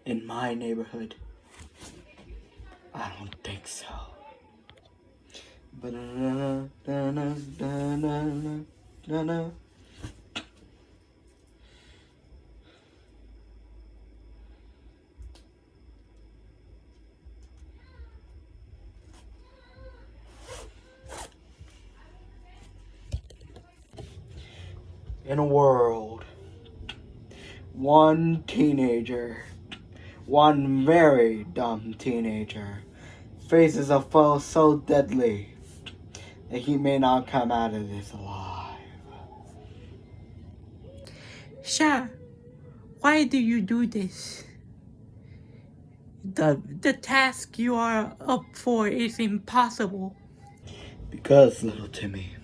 In my neighborhood, I don't think so. In a world, one teenager, one very dumb teenager, faces a foe so deadly that he may not come out of this alive. Sha, why do you do this? The task you are up for is impossible. Because, little Timmy,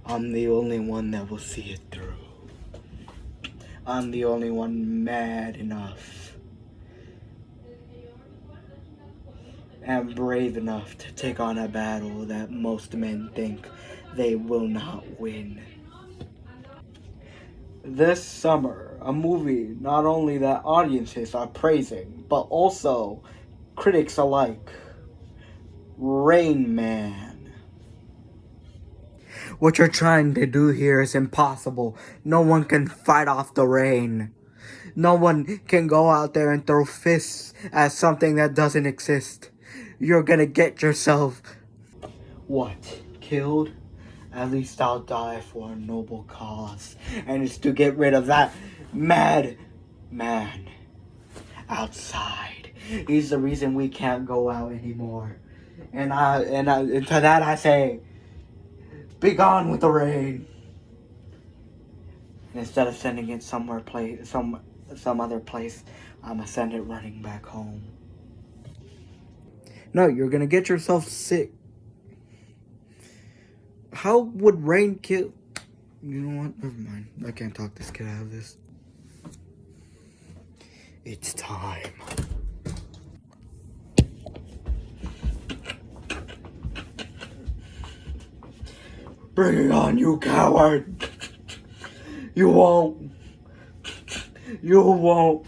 I'm the only one that will see it through. I'm the only one mad enough and brave enough to take on a battle that most men think they will not win. This summer, a movie not only that audiences are praising, but also critics alike. Rain Man. What you're trying to do here is impossible. No one can fight off the rain. No one can go out there and throw fists at something that doesn't exist. You're gonna get yourself... what? Killed? At least I'll die for a noble cause. And it's to get rid of that mad man outside. He's the reason we can't go out anymore. And to that I say, be gone with the rain. And instead of sending it some other place, I'ma send it running back home. No, you're gonna get yourself sick. How would rain kill... You know what? Never mind. I can't talk this kid out of this. It's time. Bring it on, you coward! You won't. You won't.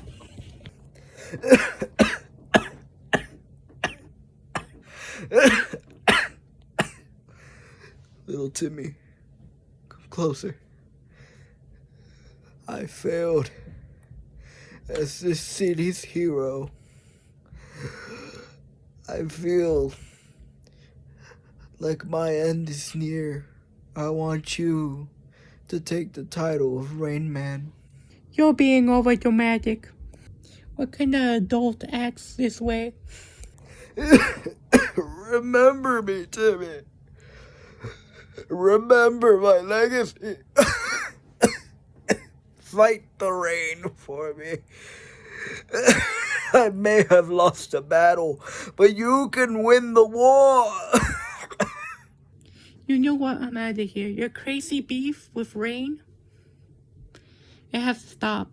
Little Timmy, come closer. I failed as this city's hero. I feel like my end is near. I want you to take the title of Rain Man. You're being over dramatic. What kind of adult acts this way? Remember me, Timmy. Remember my legacy. Fight the rain for me. I may have lost a battle, but you can win the war. You know what? I'm out of here. Your crazy beef with Rain? It has to stop.